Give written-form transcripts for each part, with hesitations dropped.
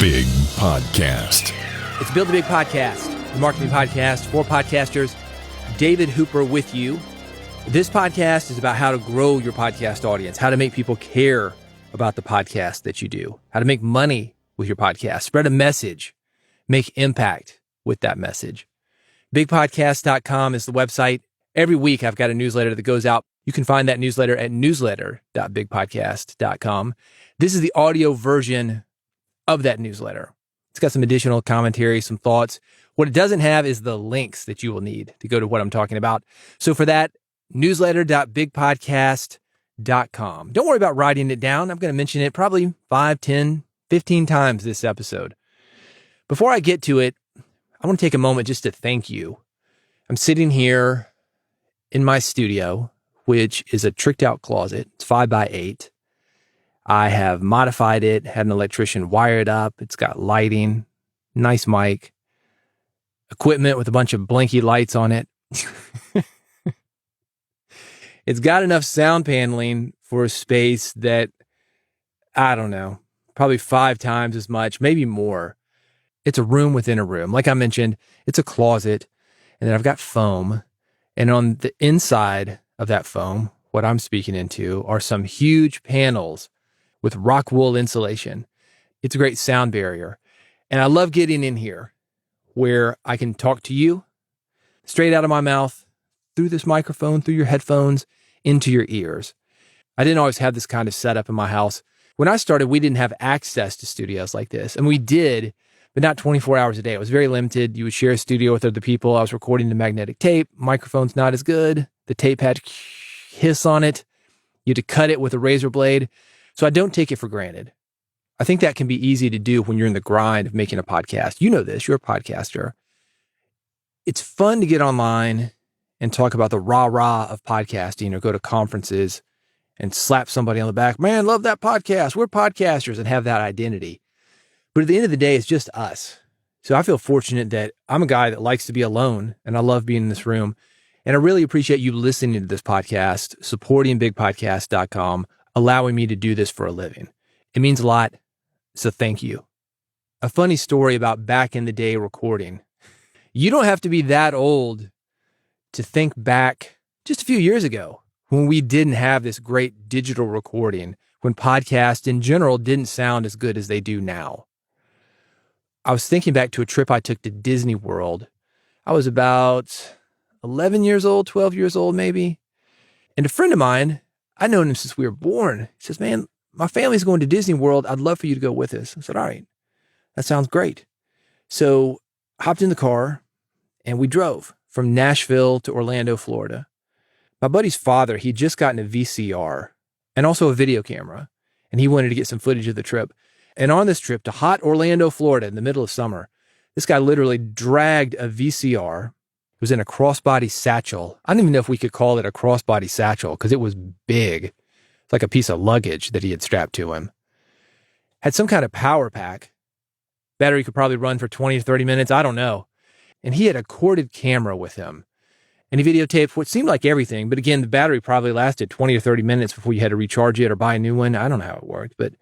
Big Podcast. It's Build a Big Podcast, the marketing podcast for podcasters. David Hooper with you. This podcast is about how to grow your podcast audience, how to make people care about the podcast that you do, how to make money with your podcast, spread a message, make impact with that message. Bigpodcast.com is the website. Every week I've got a newsletter that goes out. You can find that newsletter at newsletter.bigpodcast.com. This is the audio version of that newsletter. It's got some additional commentary, some thoughts. What it doesn't have is the links that you will need to go to what I'm talking about. So for that, newsletter.bigpodcast.com. Don't worry about writing it down. I'm going to mention it probably 5, 10, 15 times this episode. Before I get to it, I want to take a moment just to thank you. I'm sitting here in my studio, which is a tricked out closet. It's 5x8. I have modified it, had an electrician wire it up. It's got lighting, nice mic, equipment with a bunch of blinky lights on it. It's got enough sound paneling for a space that, I don't know, probably 5 times as much, maybe more. It's a room within a room. Like I mentioned, it's a closet, and then I've got foam. And on the inside of that foam, what I'm speaking into are some huge panels with rock wool insulation. It's a great sound barrier. And I love getting in here where I can talk to you straight out of my mouth, through this microphone, through your headphones, into your ears. I didn't always have this kind of setup in my house. When I started, we didn't have access to studios like this. And we did, but not 24 hours a day. It was very limited. You would share a studio with other people. I was recording the magnetic tape. Microphone's not as good. The tape had hiss on it. You had to cut it with a razor blade. So I don't take it for granted. I think that can be easy to do when you're in the grind of making a podcast. You know this, you're a podcaster. It's fun to get online and talk about the rah-rah of podcasting, or go to conferences and slap somebody on the back. Man, love that podcast. We're podcasters, and have that identity. But at the end of the day, it's just us. So I feel fortunate that I'm a guy that likes to be alone, and I love being in this room. And I really appreciate you listening to this podcast, supporting bigpodcast.com, allowing me to do this for a living. It means a lot. So thank you. A funny story about back in the day recording. You don't have to be that old to think back just a few years ago when we didn't have this great digital recording, when podcasts in general didn't sound as good as they do now. I was thinking back to a trip I took to Disney World. I was about 11 years old, 12 years old maybe. And a friend of mine, I'd known him since we were born. He says, man, my family's going to Disney World. I'd love for you to go with us. I said, all right, that sounds great. So I hopped in the car and we drove from Nashville to Orlando, Florida. My buddy's father, he'd just gotten a VCR and also a video camera, and he wanted to get some footage of the trip. And on this trip to hot Orlando, Florida in the middle of summer, this guy literally dragged a VCR. It was in a crossbody satchel. I don't even know if we could call it a crossbody satchel because it was big. It's like a piece of luggage that he had strapped to him. Had some kind of power pack. Battery could probably run for 20 to 30 minutes. I don't know. And he had a corded camera with him. And he videotaped what seemed like everything. But again, the battery probably lasted 20 or 30 minutes before you had to recharge it or buy a new one. I don't know how it worked. But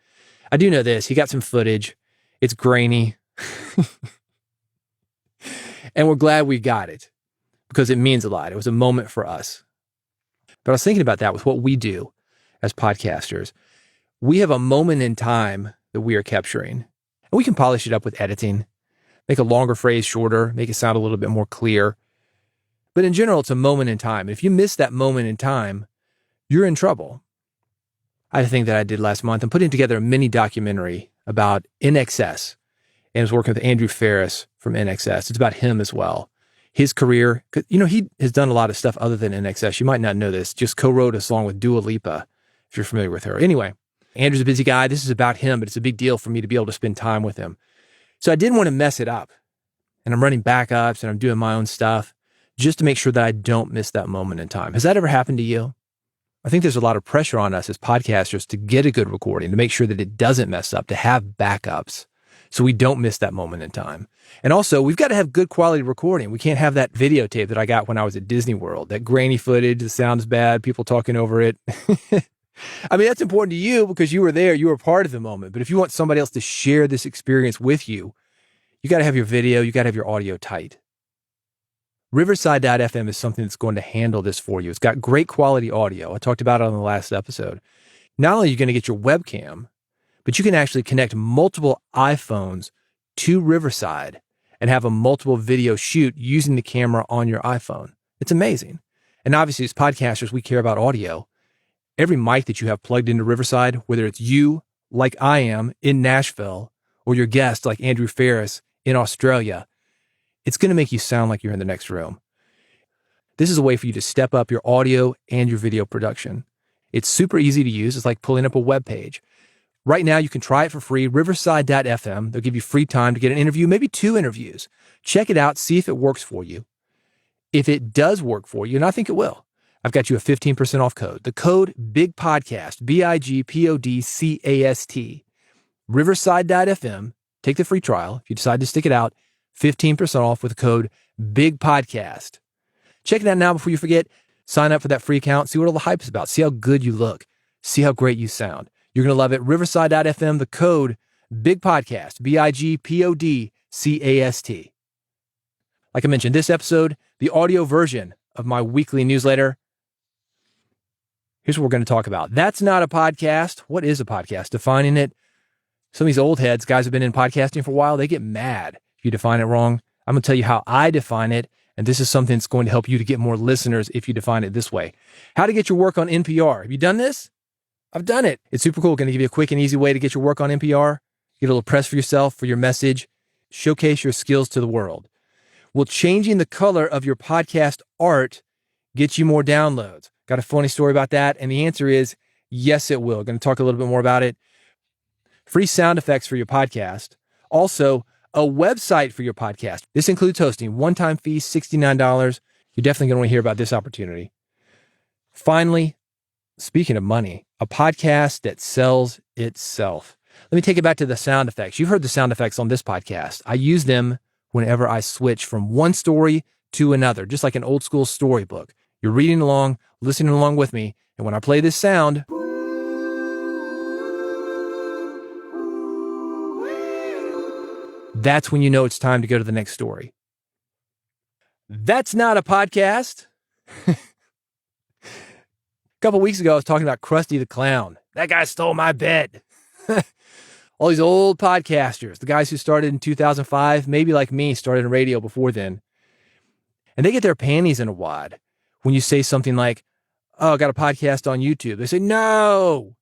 I do know this. He got some footage. It's grainy. And we're glad we got it, because it means a lot. It was a moment for us. But I was thinking about that with what we do as podcasters. We have a moment in time that we are capturing, and we can polish it up with editing, make a longer phrase shorter, make it sound a little bit more clear. But in general, it's a moment in time. And if you miss that moment in time, you're in trouble. I had a thing that I did last month. I'm putting together a mini documentary about NXS, and I was working with Andrew Ferris from NXS. It's about him as well. His career, you know, he has done a lot of stuff other than NXS. You might not know this. Just co-wrote a song with Dua Lipa, if you're familiar with her. Anyway, Andrew's a busy guy. This is about him, but it's a big deal for me to be able to spend time with him. So I didn't want to mess it up. And I'm running backups and I'm doing my own stuff just to make sure that I don't miss that moment in time. Has that ever happened to you? I think there's a lot of pressure on us as podcasters to get a good recording, to make sure that it doesn't mess up, to have backups so we don't miss that moment in time. And also, we've got to have good quality recording. We can't have that videotape that I got when I was at Disney World, that grainy footage, the sound's bad, people talking over it. I mean, that's important to you because you were there, you were part of the moment. But if you want somebody else to share this experience with you, you got to have your video, you got to have your audio tight. Riverside.fm is something that's going to handle this for you. It's got great quality audio. I talked about it on the last episode. Not only are you going to get your webcam, but you can actually connect multiple iPhones to Riverside and have a multiple video shoot using the camera on your iPhone. It's amazing. And obviously, as podcasters, we care about audio. Every mic that you have plugged into Riverside, whether it's you, like I am, in Nashville, or your guest, like Andrew Ferris, in Australia, it's going to make you sound like you're in the next room. This is a way for you to step up your audio and your video production. It's super easy to use. It's like pulling up a web page. Right now, you can try it for free, riverside.fm. They'll give you free time to get an interview, maybe 2 interviews. Check it out, see if it works for you. If it does work for you, and I think it will, I've got you a 15% off code. The code BIGPODCAST, BIGPODCAST, riverside.fm. Take the free trial. If you decide to stick it out, 15% off with the code BIGPODCAST. Check it out now before you forget. Sign up for that free account. See what all the hype is about. See how good you look. See how great you sound. You're going to love it. Riverside.fm, the code BIGPODCAST, BIGPODCAST. Like I mentioned, this episode, the audio version of my weekly newsletter. Here's what we're going to talk about. That's not a podcast. What is a podcast? Defining it. Some of these old heads, guys who've been in podcasting for a while, they get mad if you define it wrong. I'm going to tell you how I define it, and this is something that's going to help you to get more listeners if you define it this way. How to get your work on NPR. Have you done this? I've done it. It's super cool. Going to give you a quick and easy way to get your work on NPR. Get a little press for yourself, for your message. Showcase your skills to the world. Will changing the color of your podcast art get you more downloads? Got a funny story about that? And the answer is yes, it will. Going to talk a little bit more about it. Free sound effects for your podcast. Also, a website for your podcast. This includes hosting. One-time fee, $69. You're definitely going to want to hear about this opportunity. Finally, speaking of money, a podcast that sells itself. Let me take it back to the sound effects. You've heard the sound effects on this podcast. I use them whenever I switch from one story to another, just like an old school storybook. You're reading along, listening along with me, and when I play this sound, that's when you know it's time to go to the next story. That's not a podcast. A couple weeks ago, I was talking about Krusty the Clown. That guy stole my bed. All these old podcasters, the guys who started in 2005, maybe like me, started in radio before then. And they get their panties in a wad when you say something like, oh, I got a podcast on YouTube. They say, no,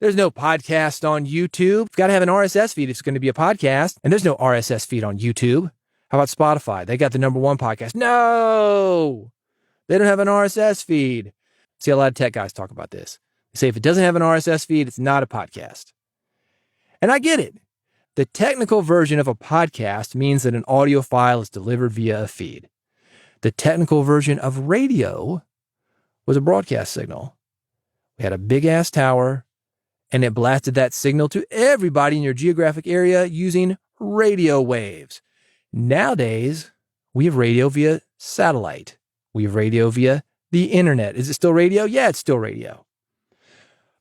there's no podcast on YouTube. You've got to have an RSS feed if it's going to be a podcast. And there's no RSS feed on YouTube. How about Spotify? They got the #1 podcast. No, they don't have an RSS feed. See, a lot of tech guys talk about this. They say if it doesn't have an RSS feed, it's not a podcast. And I get it. The technical version of a podcast means that an audio file is delivered via a feed. The technical version of radio was a broadcast signal. We had a big-ass tower, and it blasted that signal to everybody in your geographic area using radio waves. Nowadays, we have radio via satellite. We have radio via the internet. Is it still radio? Yeah, it's still radio.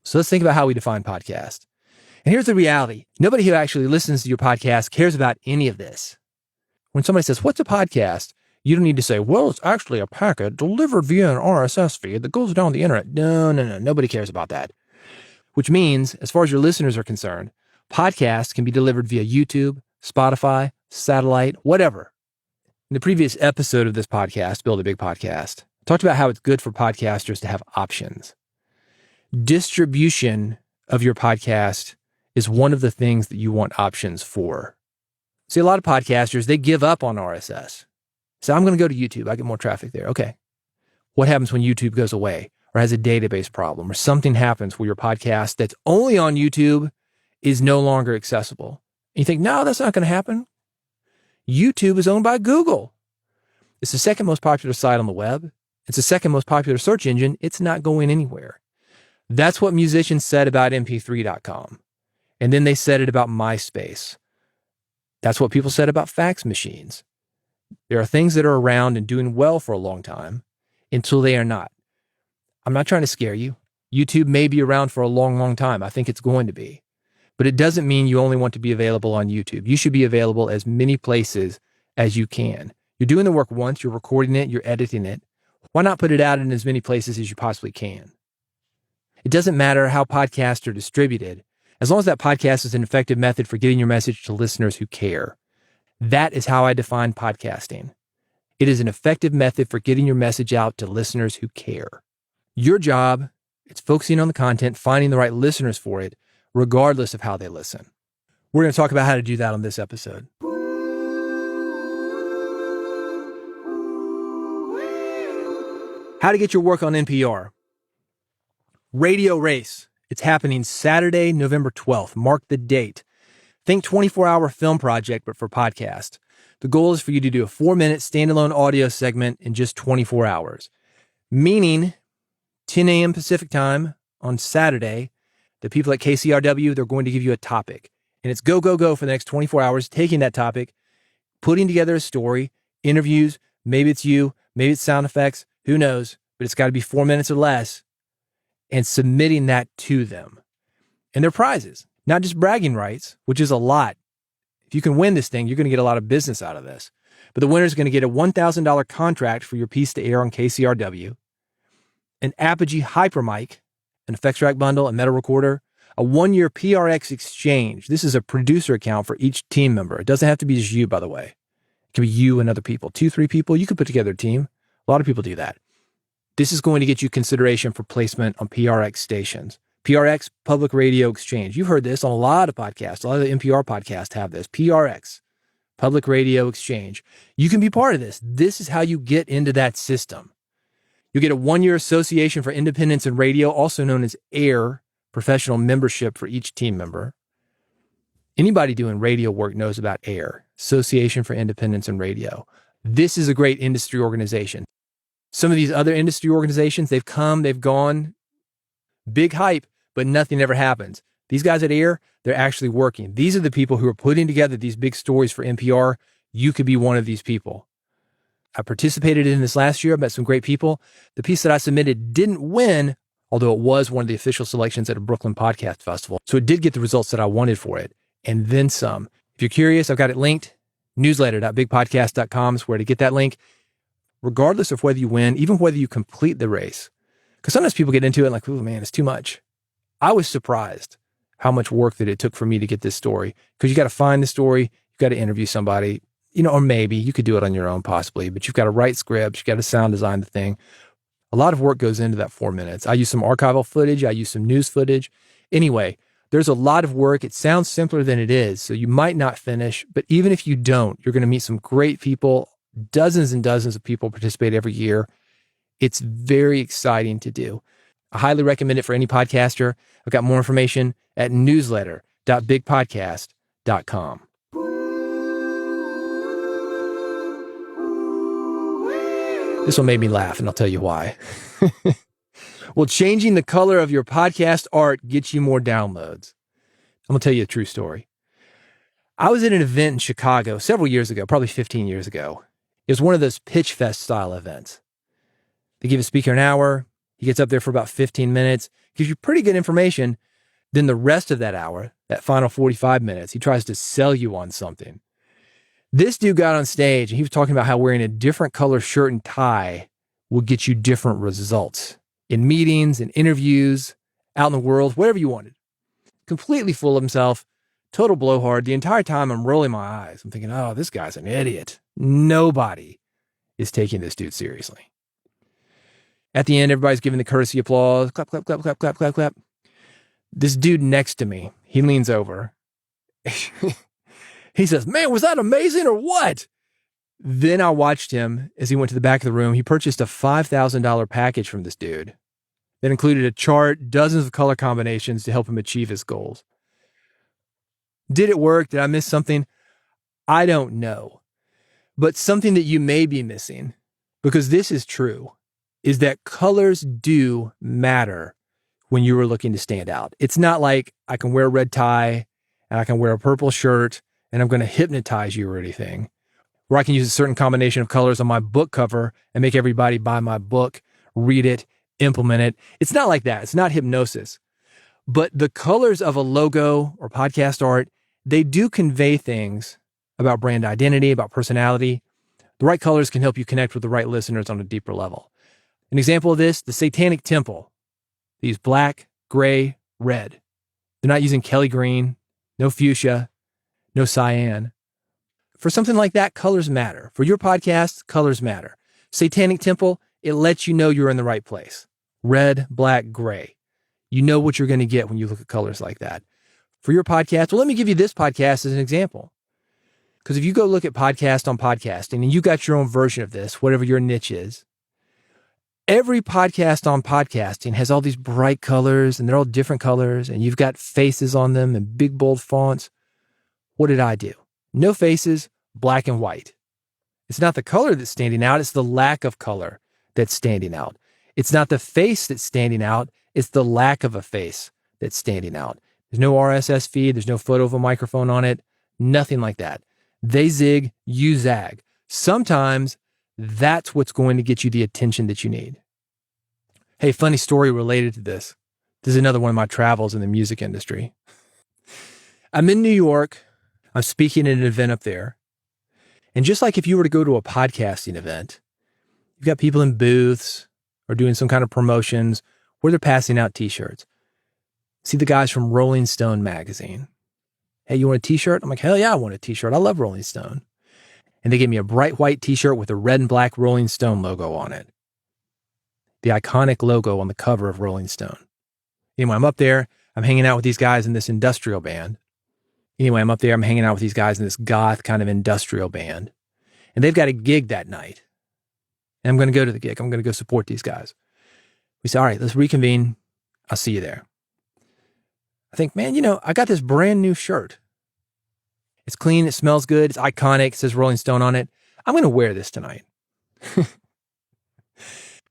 So let's think about how we define podcast. And here's the reality. Nobody who actually listens to your podcast cares about any of this. When somebody says, what's a podcast? You don't need to say, well, it's actually a packet delivered via an RSS feed that goes down the internet. No. Nobody cares about that. Which means, as far as your listeners are concerned, podcasts can be delivered via YouTube, Spotify, satellite, whatever. In the previous episode of this podcast, Build a Big Podcast, I talked about how it's good for podcasters to have options. Distribution of your podcast is one of the things that you want options for. See, a lot of podcasters, they give up on RSS. So I'm going to go to YouTube. I get more traffic there. Okay. What happens when YouTube goes away or has a database problem or something happens where your podcast that's only on YouTube is no longer accessible? And you think, no, that's not going to happen. YouTube is owned by Google. It's the second most popular site on the web. It's the second most popular search engine. It's not going anywhere. That's what musicians said about mp3.com. And then they said it about MySpace. That's what people said about fax machines. There are things that are around and doing well for a long time until they are not. I'm not trying to scare you. YouTube may be around for a long, long time. I think it's going to be. But it doesn't mean you only want to be available on YouTube. You should be available as many places as you can. You're doing the work once, you're recording it, you're editing it. Why not put it out in as many places as you possibly can? It doesn't matter how podcasts are distributed, as long as that podcast is an effective method for getting your message to listeners who care. That is how I define podcasting. It is an effective method for getting your message out to listeners who care. Your job is focusing on the content, finding the right listeners for it, regardless of how they listen. We're going to talk about how to do that on this episode. How to get your work on NPR. Radio Race. It's happening Saturday, November 12th. Mark the date. Think 24-hour film project, but for podcast. The goal is for you to do a 4-minute standalone audio segment in just 24 hours. Meaning 10 a.m. Pacific time on Saturday, the people at KCRW, they're going to give you a topic. And it's go, go, go for the next 24 hours, taking that topic, putting together a story, interviews, maybe it's you, maybe it's sound effects, who knows, but it's got to be 4 minutes or less, and submitting that to them. And they're prizes, not just bragging rights, which is a lot. If you can win this thing, you're going to get a lot of business out of this. But the winner is going to get a $1,000 contract for your piece to air on KCRW, an Apogee Hypermic, an effects rack bundle, a metal recorder, a 1-year PRX exchange. This is a producer account for each team member. It doesn't have to be just you, by the way. It can be you and other people. 2-3 people, you could put together a team. A lot of people do that. This is going to get you consideration for placement on PRX stations. PRX, Public Radio Exchange. You've heard this on a lot of podcasts. A lot of the NPR podcasts have this. PRX, Public Radio Exchange. You can be part of this. This is how you get into that system. You get a 1-year Association for Independence in Radio, also known as AIR, professional membership for each team member. Anybody doing radio work knows about AIR, Association for Independence in Radio. This is a great industry organization. Some of these other industry organizations, they've come, they've gone, big hype, but nothing ever happens. These guys at AIR, they're actually working. These are the people who are putting together these big stories for NPR. You could be one of these people. I participated in this last year. I met some great people. The piece that I submitted didn't win, although it was one of the official selections at a Brooklyn podcast festival. So it did get the results that I wanted for it, and then some. If you're curious, I've got it linked. Newsletter.bigpodcast.com is where to get that link. Regardless of whether you win, even whether you complete the race. Because sometimes people get into it like, oh man, it's too much. I was surprised how much work that it took for me to get this story. Because you got to find the story, you got to interview somebody, or maybe you could do it on your own possibly, but you've got to write scripts, you got to sound design the thing. A lot of work goes into that 4 minutes. I use some archival footage, I use some news footage. Anyway, there's a lot of work. It sounds simpler than it is, so you might not finish, but even if you don't, you're going to meet some great people. Dozens and dozens of people participate every year. It's very exciting to do. I highly recommend it for any podcaster. I've got more information at newsletter.bigpodcast.com. This one made me laugh, and I'll tell you why. Well, changing the color of your podcast art gets you more downloads. I'm going to tell you a true story. I was at an event in Chicago several years ago, probably 15 years ago. It was one of those pitch fest style events. They give a speaker an hour. He gets up there for about 15 minutes, gives you pretty good information. Then the rest of that hour, that final 45 minutes, he tries to sell you on something. This dude got on stage and he was talking about how wearing a different color shirt and tie will get you different results in meetings, in interviews, out in the world, whatever you wanted. Completely full of himself, total blowhard. The entire time I'm rolling my eyes. I'm thinking, oh, this guy's an idiot. Nobody is taking this dude seriously. At the end, everybody's giving the courtesy applause. Clap, clap, clap, clap, clap, clap, clap. This dude next to me, he leans over. He says, man, was that amazing or what? Then I watched him as he went to the back of the room. He purchased a $5,000 package from this dude that included a chart, dozens of color combinations to help him achieve his goals. Did it work? Did I miss something? I don't know. But something that you may be missing, because this is true, is that colors do matter when you are looking to stand out. It's not like I can wear a red tie and I can wear a purple shirt and I'm going to hypnotize you or anything. Or I can use a certain combination of colors on my book cover and make everybody buy my book, read it, implement it. It's not like that. It's not hypnosis. But the colors of a logo or podcast art, they do convey things about brand identity, about personality. The right colors can help you connect with the right listeners on a deeper level. An example of this, the Satanic Temple. They use black, gray, red. They're not using Kelly green, no fuchsia, no cyan. For something like that, colors matter. For your podcast, colors matter. Satanic Temple, it lets you know you're in the right place. Red, black, gray. You know what you're going to get when you look at colors like that. For your podcast, well, let me give you this podcast as an example. Because if you go look at podcast on podcasting and you got your own version of this, whatever your niche is, every podcast on podcasting has all these bright colors and they're all different colors and you've got faces on them and big bold fonts. What did I do? No faces, black and white. It's not the color that's standing out. It's the lack of color that's standing out. It's not the face that's standing out. It's the lack of a face that's standing out. There's no RSS feed. There's no photo of a microphone on it. Nothing like that. They zig, you zag. Sometimes that's what's going to get you the attention that you need. Hey, funny story related to this. This is another one of my travels in the music industry. I'm in New York. I'm speaking at an event up there. And just like if you were to go to a podcasting event, you've got people in booths or doing some kind of promotions where they're passing out t-shirts. See the guys from Rolling Stone magazine. Hey, you want a t-shirt? I'm like, hell yeah, I want a t-shirt. I love Rolling Stone. And they gave me a bright white t-shirt with a red and black Rolling Stone logo on it. The iconic logo on the cover of Rolling Stone. Anyway, I'm up there. I'm hanging out with these guys in this industrial band. Anyway, I'm up there. I'm hanging out with these guys in this goth kind of industrial band. And they've got a gig that night. And I'm going to go to the gig. I'm going to go support these guys. We say, all right, let's reconvene. I'll see you there. I think, man, I got this brand new shirt. It's clean. It smells good. It's iconic. It says Rolling Stone on it. I'm going to wear this tonight.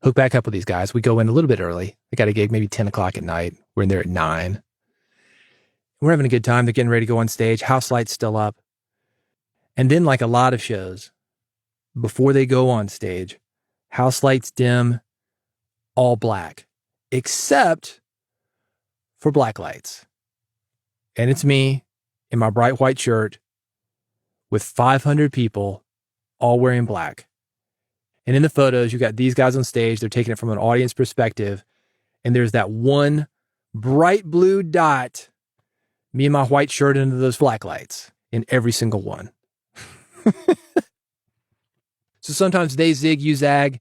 Hook back up with these guys. We go in a little bit early. They got a gig maybe 10 o'clock at night. We're in there at 9. We're having a good time. They're getting ready to go on stage. House lights still up. And then, like a lot of shows, before they go on stage, house lights dim, all black, except for black lights. And it's me in my bright white shirt with 500 people all wearing black. And in the photos, you got these guys on stage. They're taking it from an audience perspective. And there's that one bright blue dot, me in my white shirt under those black lights in every single one. So sometimes they zig, you zag.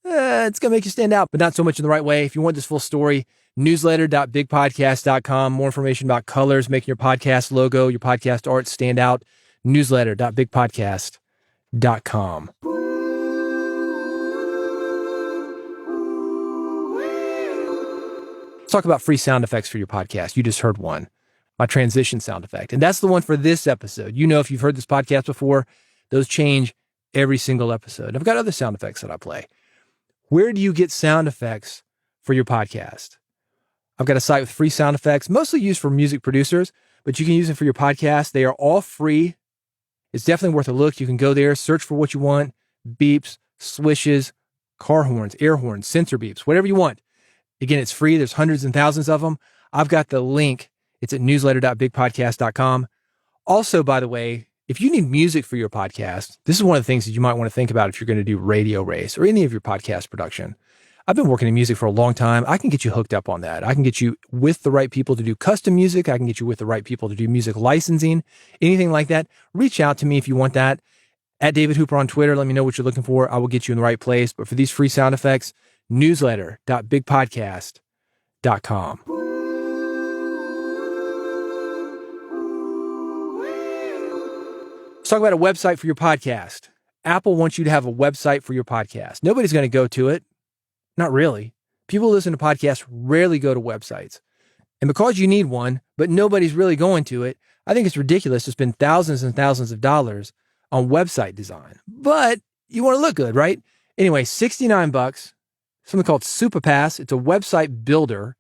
It's going to make you stand out, but not so much in the right way. If you want this full story, newsletter.bigpodcast.com. More information about colors, making your podcast logo, your podcast art stand out. Newsletter.bigpodcast.com. Let's talk about free sound effects for your podcast. You just heard one, my transition sound effect. And that's the one for this episode. If you've heard this podcast before, those change every single episode. I've got other sound effects that I play. Where do you get sound effects for your podcast? I've got a site with free sound effects, mostly used for music producers, but you can use them for your podcast. They are all free. It's definitely worth a look. You can go there, search for what you want, beeps, swishes, car horns, air horns, sensor beeps, whatever you want. Again, it's free. There's hundreds and thousands of them. I've got the link. It's at newsletter.bigpodcast.com. Also, by the way, if you need music for your podcast, this is one of the things that you might want to think about if you're going to do Radio Race or any of your podcast production. I've been working in music for a long time. I can get you hooked up on that. I can get you with the right people to do custom music. I can get you with the right people to do music licensing, anything like that. Reach out to me if you want that. At David Hooper on Twitter, let me know what you're looking for. I will get you in the right place. But for these free sound effects, newsletter.bigpodcast.com. Let's talk about a website for your podcast. Apple wants you to have a website for your podcast. Nobody's going to go to it. Not really. People who listen to podcasts rarely go to websites. And because you need one, but nobody's really going to it, I think it's ridiculous to spend thousands and thousands of dollars on website design. But you want to look good, right? Anyway, $69, something called SuperPass. It's a website builder.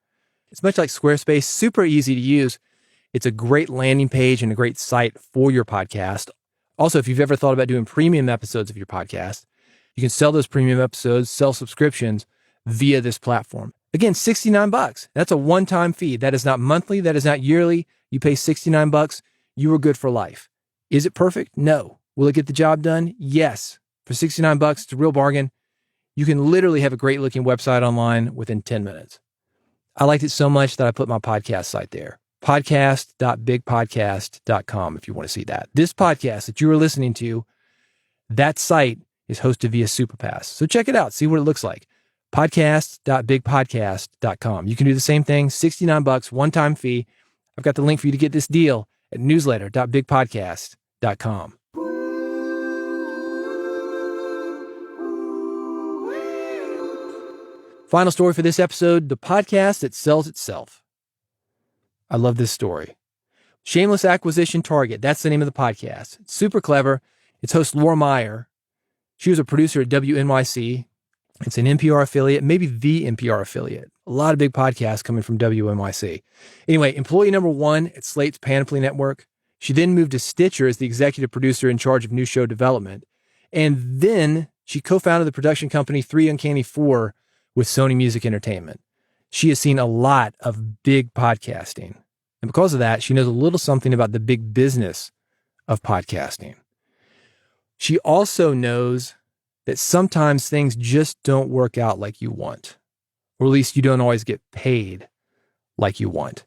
It's much like Squarespace, super easy to use. It's a great landing page and a great site for your podcast. Also, if you've ever thought about doing premium episodes of your podcast, you can sell those premium episodes, sell subscriptions. via this platform. Again, $69. That's a one-time fee. That is not monthly. That is not yearly. You pay $69. You are good for life. Is it perfect? No. Will it get the job done? Yes. For $69, it's a real bargain. You can literally have a great looking website online within 10 minutes. I liked it so much that I put my podcast site there. Podcast.bigpodcast.com if you want to see that. This podcast that you are listening to, that site is hosted via Superpass. So check it out. See what it looks like. Podcast.bigpodcast.com. You can do the same thing. $69, one-time fee. I've got the link for you to get this deal at newsletter.bigpodcast.com. Final story for this episode, the podcast that sells itself. I love this story. Shameless Acquisition Target. That's the name of the podcast. It's super clever. Its host, Laura Meyer. She was a producer at WNYC. It's an NPR affiliate, maybe the NPR affiliate. A lot of big podcasts coming from WNYC. Anyway, employee number one at Slate's Panoply Network. She then moved to Stitcher as the executive producer in charge of new show development. And then she co-founded the production company 3 Uncanny 4 with Sony Music Entertainment. She has seen a lot of big podcasting. And because of that, she knows a little something about the big business of podcasting. She also knows that sometimes things just don't work out like you want, or at least you don't always get paid like you want.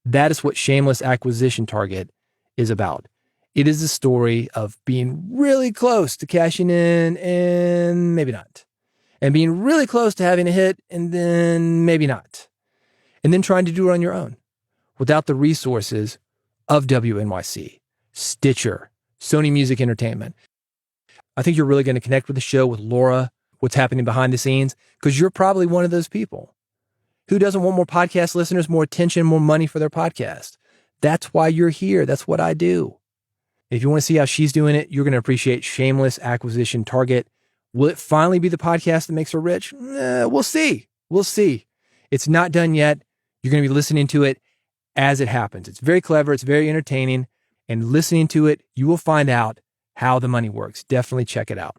That is what Shameless Acquisition Target is about. It is a story of being really close to cashing in and maybe not, and being really close to having a hit and then maybe not, and then trying to do it on your own without the resources of WNYC, Stitcher, Sony Music Entertainment. I think you're really going to connect with the show, with Laura, what's happening behind the scenes, because you're probably one of those people. Who doesn't want more podcast listeners, more attention, more money for their podcast? That's why you're here. That's what I do. If you want to see how she's doing it, you're going to appreciate Shameless Acquisition Target. Will it finally be the podcast that makes her rich? We'll see. We'll see. It's not done yet. You're going to be listening to it as it happens. It's very clever. It's very entertaining. And listening to it, you will find out how the money works. Definitely check it out.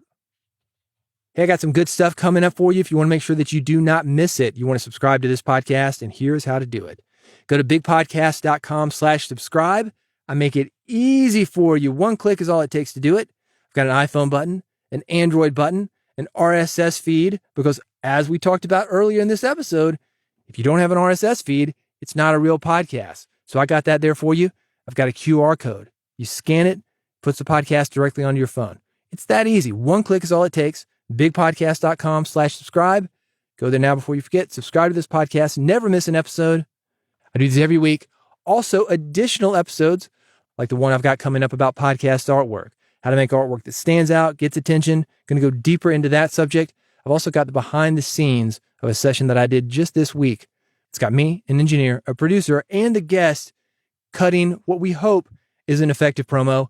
Hey, I got some good stuff coming up for you. If you want to make sure that you do not miss it, you want to subscribe to this podcast, and here's how to do it. Go to bigpodcast.com/subscribe. I make it easy for you. One click is all it takes to do it. I've got an iPhone button, an Android button, an RSS feed, because as we talked about earlier in this episode, if you don't have an RSS feed, it's not a real podcast. So I got that there for you. I've got a QR code. You scan it, puts the podcast directly onto your phone. It's that easy. One click is all it takes. Bigpodcast.com/subscribe. Go there now before you forget. Subscribe to this podcast. Never miss an episode. I do these every week. Also, additional episodes like the one I've got coming up about podcast artwork, how to make artwork that stands out, gets attention. Going to go deeper into that subject. I've also got the behind the scenes of a session that I did just this week. It's got me, an engineer, a producer, and a guest cutting what we hope is an effective promo.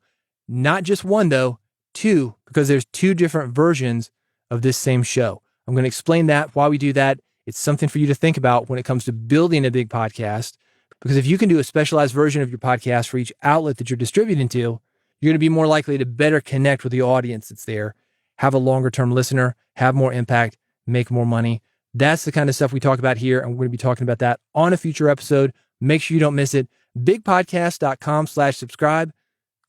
Not just one, though, two, because there's two different versions of this same show. I'm going to explain that, why we do that. It's something for you to think about when it comes to building a big podcast, because if you can do a specialized version of your podcast for each outlet that you're distributing to, you're going to be more likely to better connect with the audience that's there, have a longer term listener, have more impact, make more money. That's the kind of stuff we talk about here, and we're going to be talking about that on a future episode. Make sure you don't miss it. Bigpodcast.com/subscribe.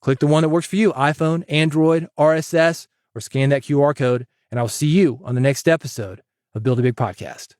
Click the one that works for you, iPhone, Android, RSS, or scan that QR code, and I'll see you on the next episode of Build a Big Podcast.